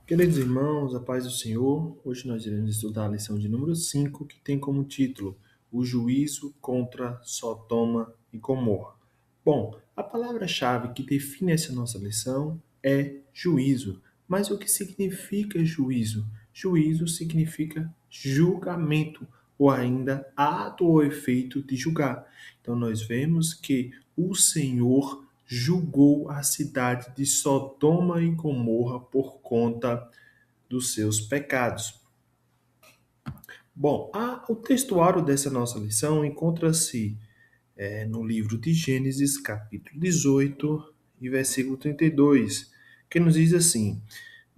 Queridos irmãos, a paz do Senhor, hoje nós iremos estudar a lição de número 5, que tem como título O Juízo contra Sodoma e Gomorra. Bom, a palavra-chave que define essa nossa lição é juízo. Mas o que significa juízo? Juízo significa julgamento, ou ainda ato ou efeito de julgar. Então nós vemos que o Senhor julgou a cidade de Sodoma e Gomorra por conta dos seus pecados. Bom, o textuário dessa nossa lição encontra-se no livro de Gênesis, capítulo 18 e versículo 32, que nos diz assim: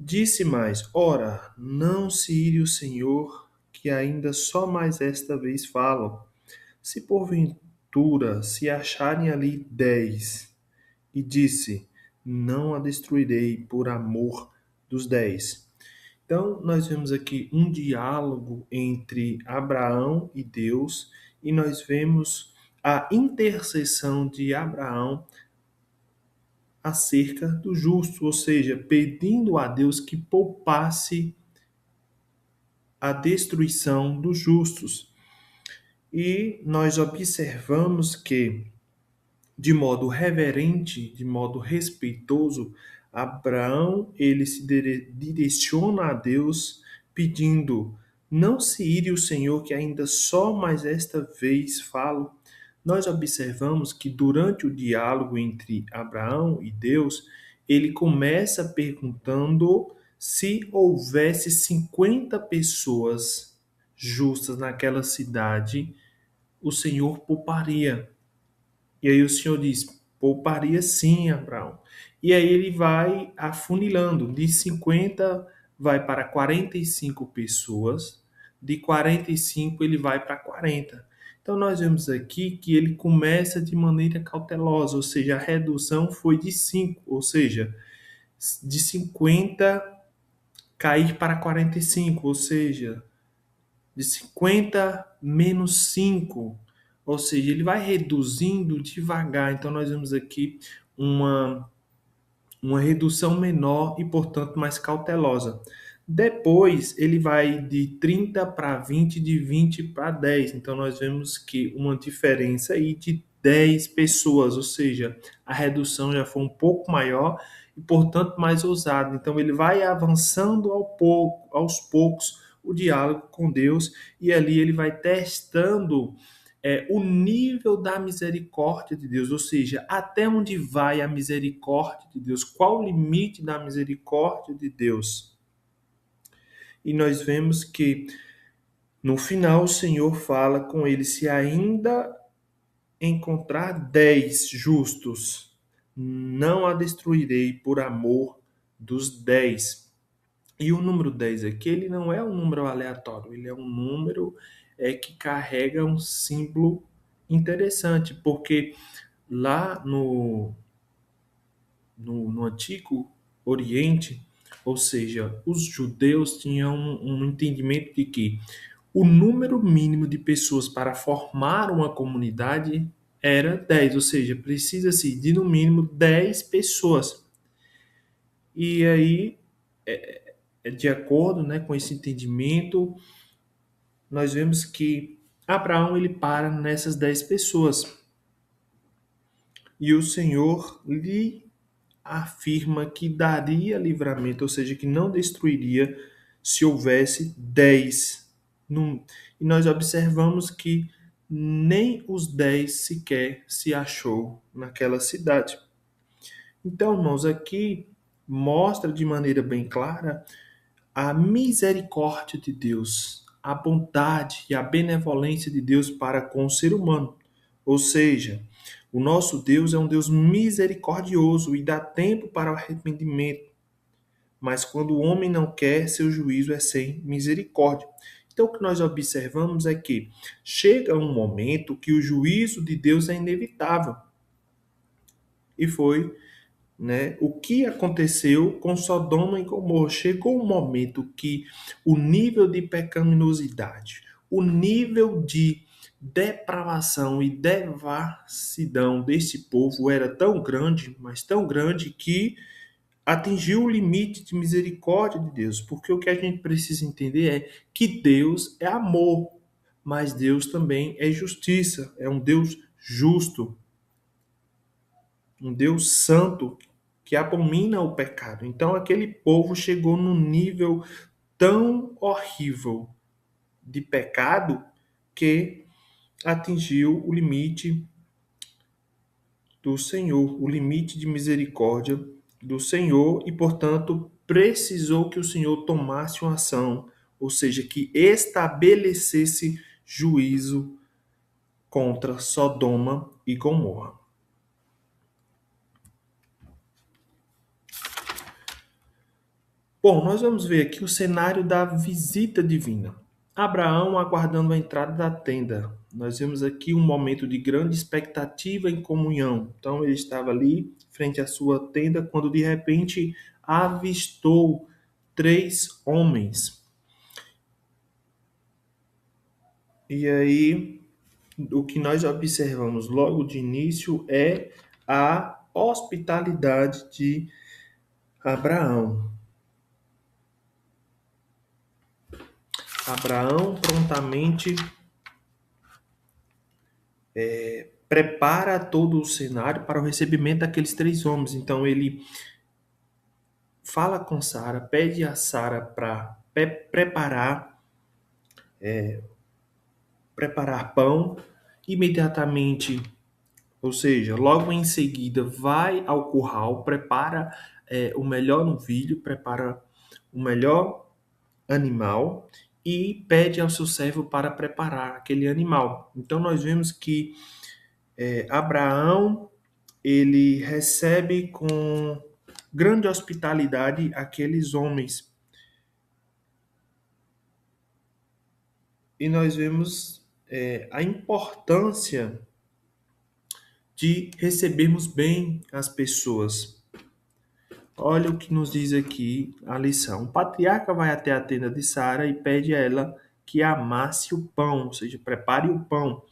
Disse mais, ora, não se ire o Senhor, que ainda só mais esta vez falo. Se porventura se acharem ali 10, e disse, não a destruirei por amor dos 10. Então, nós vemos aqui um diálogo entre Abraão e Deus, e nós vemos a intercessão de Abraão acerca do justo, ou seja, pedindo a Deus que poupasse a destruição dos justos. E nós observamos que, de modo reverente, de modo respeitoso, Abraão ele se direciona a Deus pedindo: não se ire o Senhor, que ainda só mais esta vez falo. Nós observamos que durante o diálogo entre Abraão e Deus, ele começa perguntando se houvesse 50 pessoas justas naquela cidade, o Senhor pouparia. E aí o Senhor diz: pouparia sim, Abraão. E aí ele vai afunilando, de 50 vai para 45 pessoas, de 45 ele vai para 40. Então nós vemos aqui que ele começa de maneira cautelosa, ou seja, a redução foi de 5, ou seja, de 50 cair para 45, ou seja, de 50 menos 5, ou seja, ele vai reduzindo devagar. Então, nós vemos aqui uma, uma redução menor e, portanto, mais cautelosa. Depois, ele vai de 30 para 20, de 20 para 10. Então, nós vemos que uma diferença aí de 10 pessoas, ou seja, a redução já foi um pouco maior e, portanto, mais ousada. Então, ele vai avançando aos poucos o diálogo com Deus e ali ele vai testando o nível da misericórdia de Deus, ou seja, até onde vai a misericórdia de Deus, qual o limite da misericórdia de Deus. E nós vemos que no final o Senhor fala com ele: se ainda encontrar 10 justos, não a destruirei por amor dos 10. E o número 10 aqui, ele não é um número aleatório, ele é um número que carrega um símbolo interessante, porque lá no Antigo Oriente, ou seja, os judeus tinham um entendimento de que o número mínimo de pessoas para formar uma comunidade era 10, ou seja, precisa-se de no mínimo 10 pessoas. E aí, de acordo, né, com esse entendimento, nós vemos que Abraão ele para nessas 10 pessoas. E o Senhor lhe afirma que daria livramento, ou seja, que não destruiria se houvesse 10. E nós observamos que nem os 10 sequer se achou naquela cidade. Então, irmãos, aqui mostra de maneira bem clara a misericórdia de Deus, a bondade e a benevolência de Deus para com o ser humano. Ou seja, o nosso Deus é um Deus misericordioso e dá tempo para o arrependimento. Mas quando o homem não quer, seu juízo é sem misericórdia. Então, o que nós observamos é que chega um momento que o juízo de Deus é inevitável. E foi, né, o que aconteceu com Sodoma e Gomorra. Chegou um momento que o nível de pecaminosidade, o nível de depravação e devassidão desse povo era tão grande, mas tão grande que atingiu o limite de misericórdia de Deus, porque o que a gente precisa entender é que Deus é amor, mas Deus também é justiça, é um Deus justo, um Deus santo que abomina o pecado. Então aquele povo chegou num nível tão horrível de pecado que atingiu o limite do Senhor, o limite de misericórdia do Senhor e, portanto, precisou que o Senhor tomasse uma ação, ou seja, que estabelecesse juízo contra Sodoma e Gomorra. Bom, nós vamos ver aqui o cenário da visita divina. Abraão aguardando a entrada da tenda. Nós vemos aqui um momento de grande expectativa em comunhão. Então ele estava ali frente à sua tenda quando de repente avistou 3 homens. E aí o que nós observamos logo de início é a hospitalidade de Abraão. Abraão prontamente prepara todo o cenário para o recebimento daqueles 3 homens. Então ele fala com Sara, pede a Sara para preparar pão, imediatamente, ou seja, logo em seguida vai ao curral, prepara o melhor novilho, prepara o melhor animal e pede ao seu servo para preparar aquele animal. Então nós vemos que Abraão ele recebe com grande hospitalidade aqueles homens. E nós vemos a importância de recebermos bem as pessoas. Olha o que nos diz aqui a lição. O patriarca vai até a tenda de Sara e pede a ela que amasse o pão, ou seja, prepare o pão.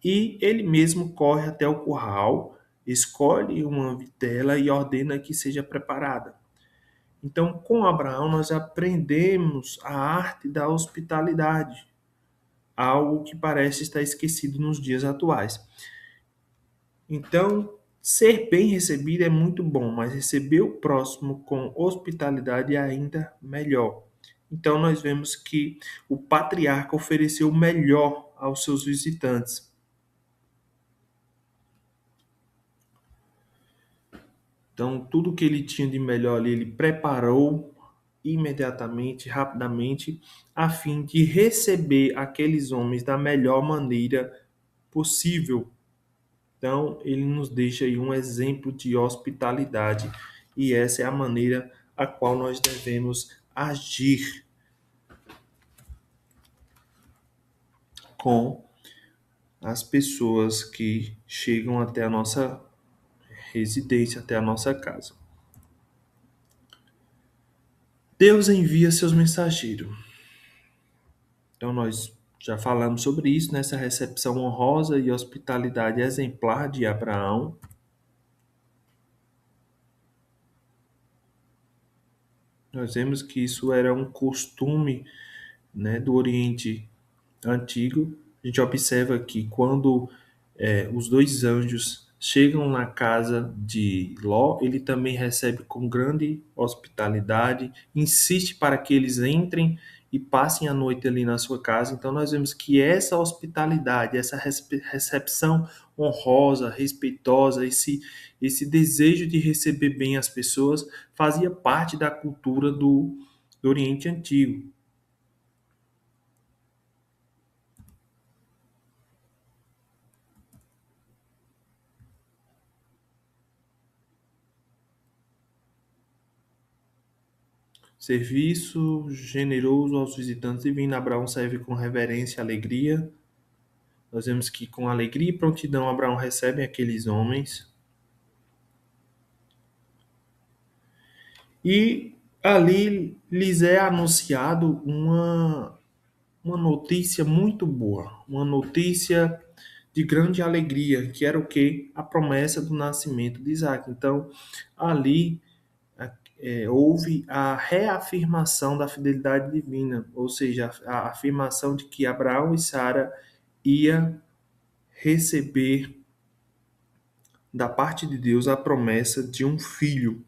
E ele mesmo corre até o curral, escolhe uma vitela e ordena que seja preparada. Então, com Abraão, nós aprendemos a arte da hospitalidade, algo que parece estar esquecido nos dias atuais. Então, ser bem recebido é muito bom, mas receber o próximo com hospitalidade é ainda melhor. Então, nós vemos que o patriarca ofereceu o melhor aos seus visitantes. Então, tudo que ele tinha de melhor ali, ele preparou imediatamente, rapidamente, a fim de receber aqueles homens da melhor maneira possível. Então, ele nos deixa aí um exemplo de hospitalidade e essa é a maneira a qual nós devemos agir com as pessoas que chegam até a nossa residência, até a nossa casa. Deus envia seus mensageiros. Então, nós já falamos sobre isso, nessa recepção honrosa e hospitalidade exemplar de Abraão. Nós vemos que isso era um costume, né, do Oriente Antigo. A gente observa que quando os 2 anjos chegam na casa de Ló, ele também recebe com grande hospitalidade, insiste para que eles entrem e passem a noite ali na sua casa. Então nós vemos que essa hospitalidade, essa recepção honrosa, respeitosa, esse desejo de receber bem as pessoas fazia parte da cultura do Oriente Antigo. Serviço generoso aos visitantes divinos. Abraão serve com reverência e alegria. Nós vemos que com alegria e prontidão Abraão recebe aqueles homens. E ali lhes é anunciado uma notícia muito boa, uma notícia de grande alegria, que era o quê? A promessa do nascimento de Isaac. Então, ali houve a reafirmação da fidelidade divina, ou seja, a afirmação de que Abraão e Sara ia receber da parte de Deus a promessa de um filho.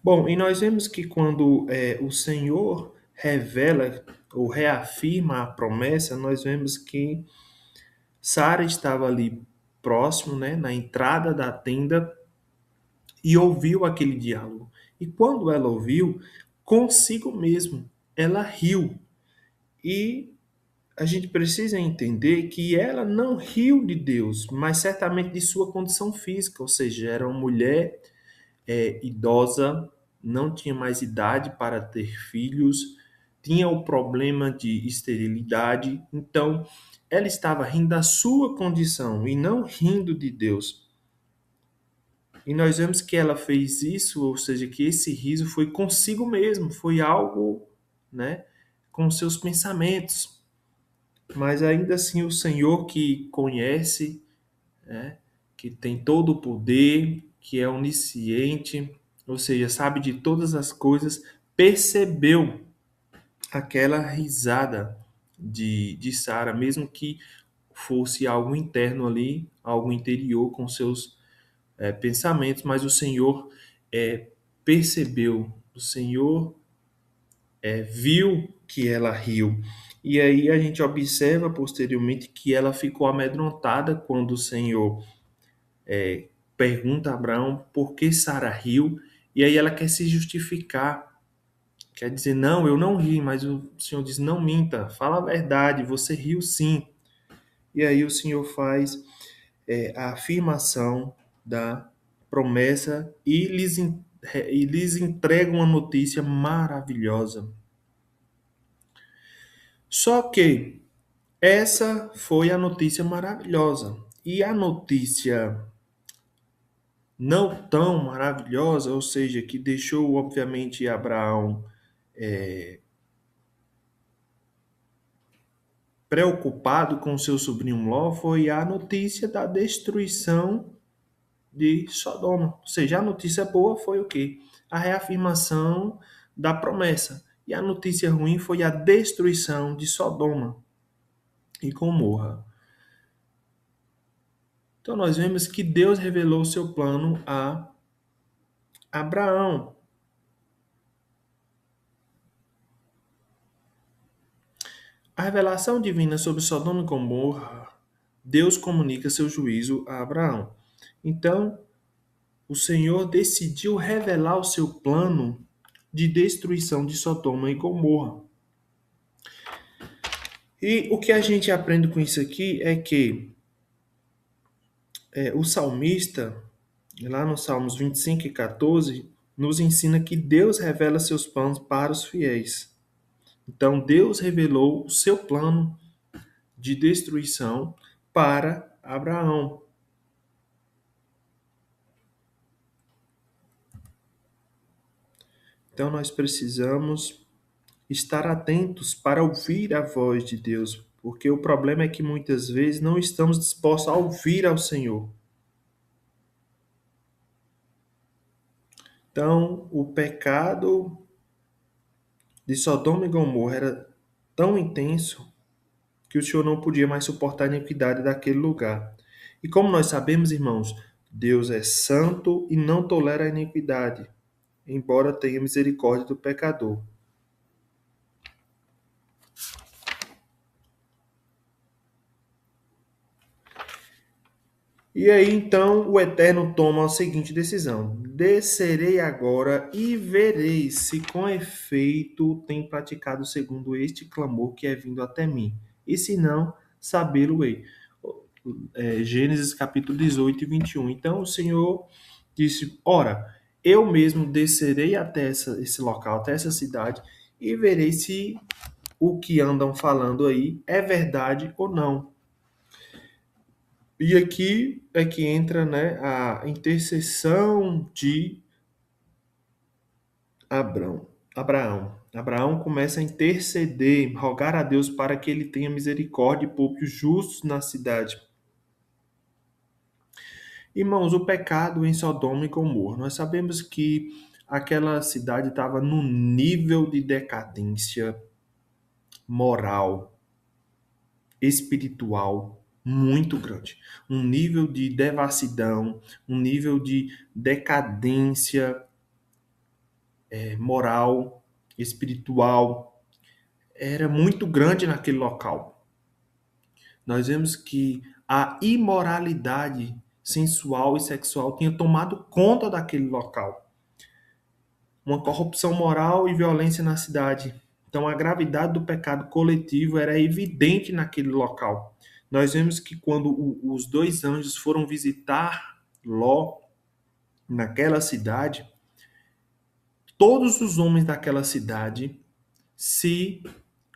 Bom, e nós vemos que quando o Senhor revela ou reafirma a promessa, nós vemos que Sara estava ali próximo, né, na entrada da tenda, e ouviu aquele diálogo. E quando ela ouviu, consigo mesmo, ela riu. E a gente precisa entender que ela não riu de Deus, mas certamente de sua condição física, ou seja, era uma mulher idosa, não tinha mais idade para ter filhos, tinha o problema de esterilidade, então ela estava rindo da sua condição e não rindo de Deus. E nós vemos que ela fez isso, ou seja, que esse riso foi consigo mesmo, foi algo, né, com seus pensamentos. Mas ainda assim o Senhor que conhece, né, que tem todo o poder, que é onisciente, ou seja, sabe de todas as coisas, percebeu aquela risada de Sara, mesmo que fosse algo interno ali, algo interior com seus pensamentos, mas o Senhor percebeu, o Senhor viu que ela riu. E aí a gente observa posteriormente que ela ficou amedrontada quando o Senhor pergunta a Abraão por que Sara riu, e aí ela quer se justificar, quer dizer, não, eu não ri, mas o Senhor diz, não minta, fala a verdade, você riu sim. E aí o Senhor faz a afirmação da promessa e lhes entrega uma notícia maravilhosa. Só que essa foi a notícia maravilhosa. E a notícia não tão maravilhosa, ou seja, que deixou, obviamente, Abraão preocupado com seu sobrinho Ló, foi a notícia da destruição de Sodoma. Ou seja, a notícia boa foi o quê? A reafirmação da promessa. E a notícia ruim foi a destruição de Sodoma e Gomorra. Então nós vemos que Deus revelou seu plano a Abraão. A revelação divina sobre Sodoma e Gomorra, Deus comunica seu juízo a Abraão. Então, o Senhor decidiu revelar o seu plano de destruição de Sodoma e Gomorra. E o que a gente aprende com isso aqui é que o salmista, lá no Salmos 25 e 14, nos ensina que Deus revela seus planos para os fiéis. Então, Deus revelou o seu plano de destruição para Abraão. Então, nós precisamos estar atentos para ouvir a voz de Deus, porque o problema é que muitas vezes não estamos dispostos a ouvir ao Senhor. Então, o pecado de Sodoma e Gomorra era tão intenso que o Senhor não podia mais suportar a iniquidade daquele lugar. E como nós sabemos, irmãos, Deus é santo e não tolera a iniquidade, embora tenha misericórdia do pecador. E aí então o Eterno toma a seguinte decisão: descerei agora e verei se com efeito tem praticado segundo este clamor que é vindo até mim, e se não, sabê-lo-ei. Gênesis capítulo 18 e 21. Então o Senhor disse: ora, eu mesmo descerei até esse local, até essa cidade, e verei se o que andam falando aí é verdade ou não. E aqui é que entra, né, a intercessão de Abrão. Abraão. Abraão começa a interceder, rogar a Deus para que ele tenha misericórdia e poupe os justos na cidade. Irmãos, o pecado em Sodoma e Gomorra. Nós sabemos que aquela cidade estava num nível de decadência moral, espiritual muito grande. Um nível de devassidão, um nível de decadência moral, espiritual, era muito grande naquele local. Nós vemos que a imoralidade sensual e sexual tinha tomado conta daquele local. Uma corrupção moral e violência na cidade. Então, a gravidade do pecado coletivo era evidente naquele local. Nós vemos que quando os dois anjos foram visitar Ló naquela cidade, todos os homens daquela cidade se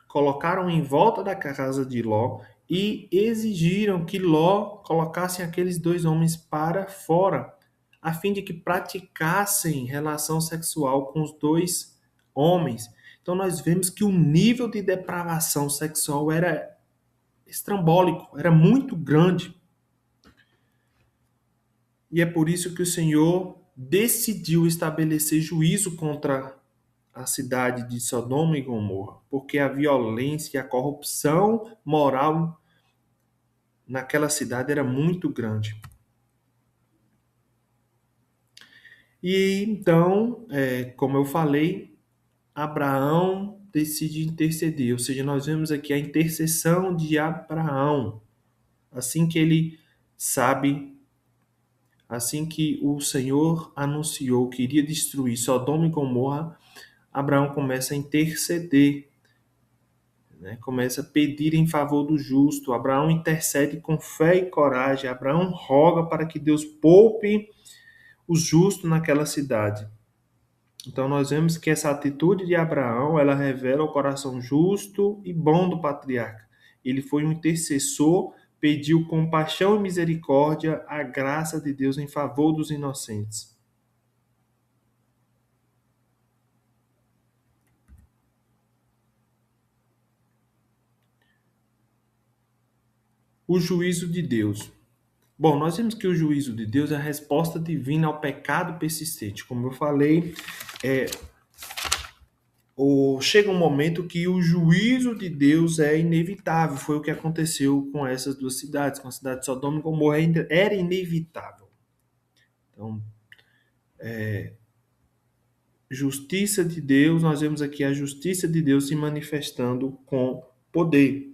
colocaram em volta da casa de Ló e exigiram que Ló colocasse aqueles dois homens para fora, a fim de que praticassem relação sexual com os dois homens. Então nós vemos que o nível de depravação sexual era estrambólico, era muito grande. E é por isso que o Senhor decidiu estabelecer juízo contra a cidade de Sodoma e Gomorra, porque a violência e a corrupção moral naquela cidade era muito grande. E então, como eu falei, Abraão decide interceder, ou seja, nós vemos aqui a intercessão de Abraão. Assim que ele sabe, assim que o Senhor anunciou que iria destruir Sodoma e Gomorra, Abraão começa a interceder, né? Começa a pedir em favor do justo. Abraão intercede com fé e coragem. Abraão roga para que Deus poupe os justos naquela cidade. Então nós vemos que essa atitude de Abraão, ela revela o coração justo e bom do patriarca. Ele foi um intercessor, pediu compaixão e misericórdia, a graça de Deus em favor dos inocentes. O juízo de Deus. Bom, nós vemos que o juízo de Deus é a resposta divina ao pecado persistente. Como eu falei, chega um momento que o juízo de Deus é inevitável. Foi o que aconteceu com essas duas cidades, com a cidade de Sodoma e Gomorra, era inevitável. Então, justiça de Deus, nós vemos aqui a justiça de Deus se manifestando com poder.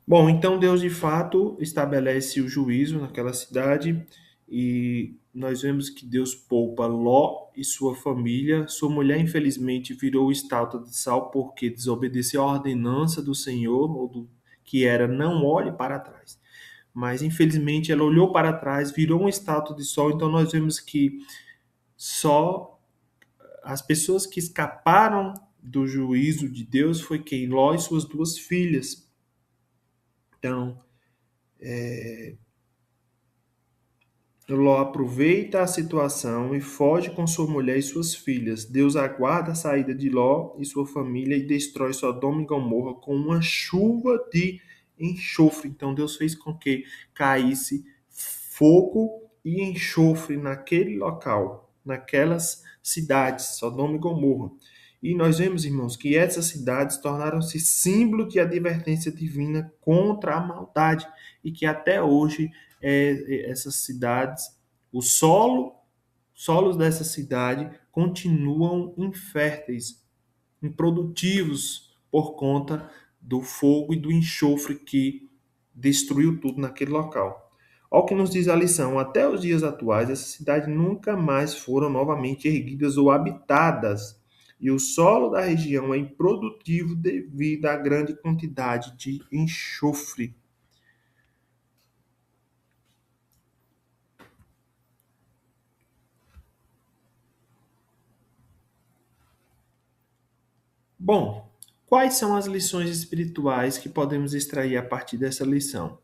Bom, então Deus de fato estabelece o juízo naquela cidade e nós vemos que Deus poupa Ló e sua família. Sua mulher, infelizmente, virou estátua de sal porque desobedeceu à ordenança do Senhor, que era não olhe para trás. Mas, infelizmente, ela olhou para trás, virou uma estátua de sal. Então, nós vemos que só as pessoas que escaparam do juízo de Deus foi quem? Ló e suas duas filhas. Então, Ló aproveita a situação e foge com sua mulher e suas filhas. Deus aguarda a saída de Ló e sua família e destrói Sodoma e Gomorra com uma chuva de enxofre. Então Deus fez com que caísse fogo e enxofre naquele local, naquelas cidades, Sodoma e Gomorra. E nós vemos, irmãos, que essas cidades tornaram-se símbolo de advertência divina contra a maldade e que até hoje essas cidades, solos dessa cidade continuam inférteis, improdutivos por conta do fogo e do enxofre que destruiu tudo naquele local. Ao que nos diz a lição, até os dias atuais, essas cidades nunca mais foram novamente erguidas ou habitadas, e o solo da região é improdutivo devido à grande quantidade de enxofre. Bom, quais são as lições espirituais que podemos extrair a partir dessa lição?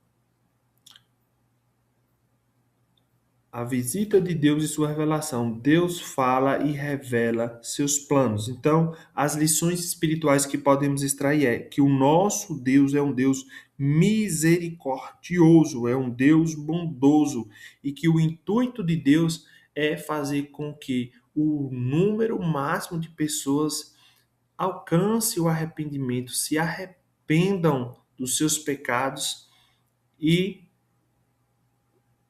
a visita de Deus e sua revelação. Deus fala e revela seus planos. Então, as lições espirituais que podemos extrair é que o nosso Deus é um Deus misericordioso, é um Deus bondoso e que o intuito de Deus é fazer com que o número máximo de pessoas alcance o arrependimento, se arrependam dos seus pecados e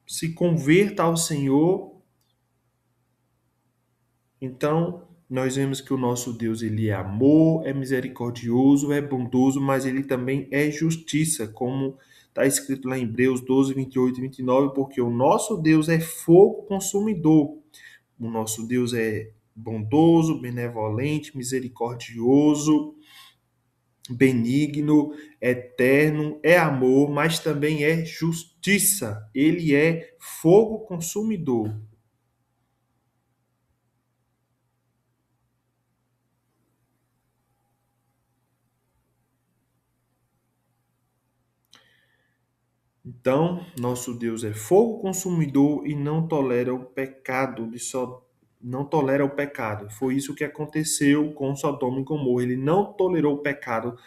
se converta ao Senhor. Então, nós vemos que o nosso Deus, ele é amor, é misericordioso, é bondoso, mas ele também é justiça, como está escrito lá em Hebreus 12, 28 e 29, porque o nosso Deus é fogo consumidor. O nosso Deus é bondoso, benevolente, misericordioso, benigno, eterno, é amor, mas também é justiça. Ele é fogo consumidor. Então, nosso Deus é fogo consumidor e não tolera o pecado não tolera o pecado. Foi isso que aconteceu com Sodoma e Gomorra. Ele não tolerou o pecado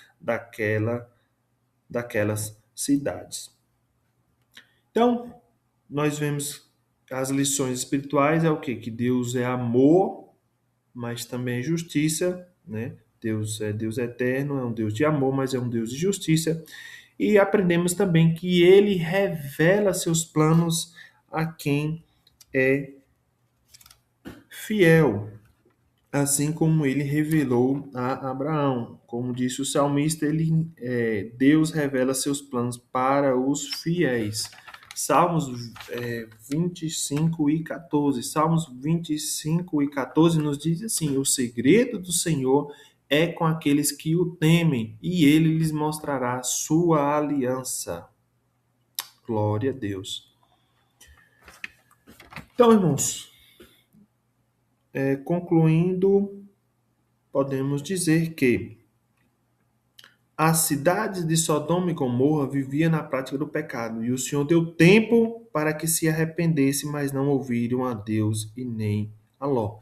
daquelas cidades. Então, nós vemos as lições espirituais é o quê? Que Deus é amor, mas também é justiça, né? Deus é Deus eterno, é um Deus de amor, mas é um Deus de justiça. E aprendemos também que ele revela seus planos a quem é fiel, assim como ele revelou a Abraão. Como disse o salmista, Deus revela seus planos para os fiéis. Salmos 25 e 14. Salmos 25 e 14 nos diz assim: o segredo do Senhor é com aqueles que o temem, e ele lhes mostrará sua aliança. Glória a Deus. Então, irmãos, concluindo, podemos dizer que as cidades de Sodoma e Gomorra viviam na prática do pecado, e o Senhor deu tempo para que se arrependesse, mas não ouviram a Deus e nem a Ló.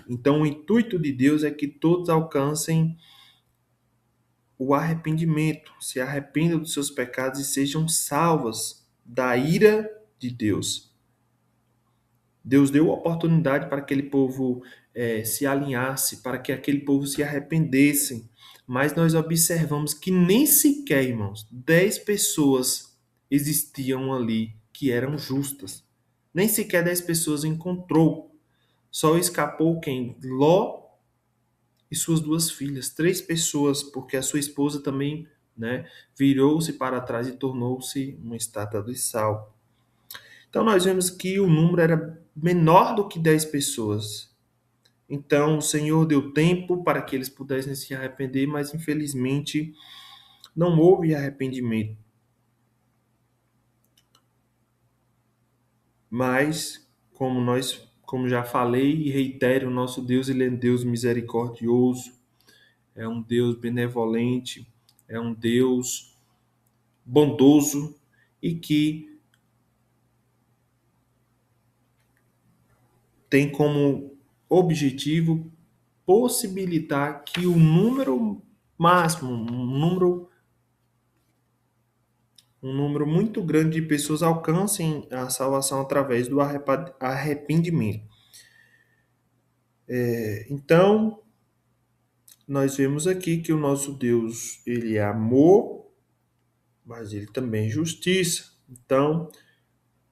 Então, o intuito de Deus é que todos alcancem o arrependimento, se arrependam dos seus pecados e sejam salvas da ira de Deus. Deus deu oportunidade para aquele povo se alinhasse, para que aquele povo se arrependesse. Mas nós observamos que nem sequer, irmãos, 10 pessoas existiam ali que eram justas. Nem sequer 10 pessoas encontrou. Só escapou quem? Ló e suas duas filhas. 3 pessoas, porque a sua esposa também, né, virou-se para trás e tornou-se uma estátua de sal. Então nós vemos que o número era menor do que 10 pessoas. Então o Senhor deu tempo para que eles pudessem se arrepender, mas infelizmente não houve arrependimento. Mas como já falei e reitero, o nosso Deus, ele é um Deus misericordioso, é um Deus benevolente, é um Deus bondoso e que tem como objetivo possibilitar que o número máximo, um número muito grande de pessoas alcancem a salvação através do arrependimento. Então, nós vemos aqui que o nosso Deus, ele é amor, mas ele também é justiça. Então,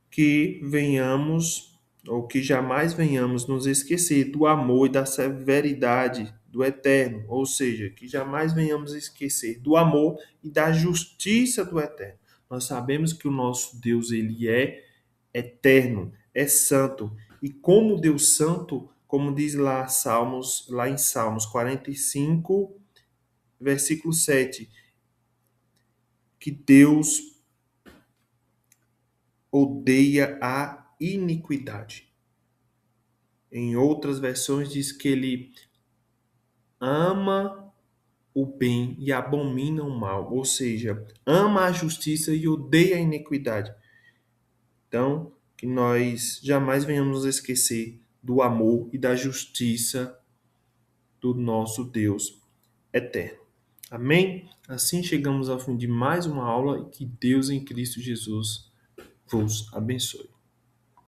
que venhamos, ou que jamais venhamos nos esquecer do amor e da severidade do Eterno, ou seja, que jamais venhamos esquecer do amor e da justiça do Eterno. Nós sabemos que o nosso Deus, ele é eterno, é santo, e como Deus santo, como diz lá em Salmos 45, versículo 7, que Deus odeia a iniquidade. Em outras versões diz que ele ama o bem e abomina o mal, ou seja, ama a justiça e odeia a iniquidade. Então, que nós jamais venhamos nos esquecer do amor e da justiça do nosso Deus eterno. Amém? Assim chegamos ao fim de mais uma aula e que Deus em Cristo Jesus vos abençoe.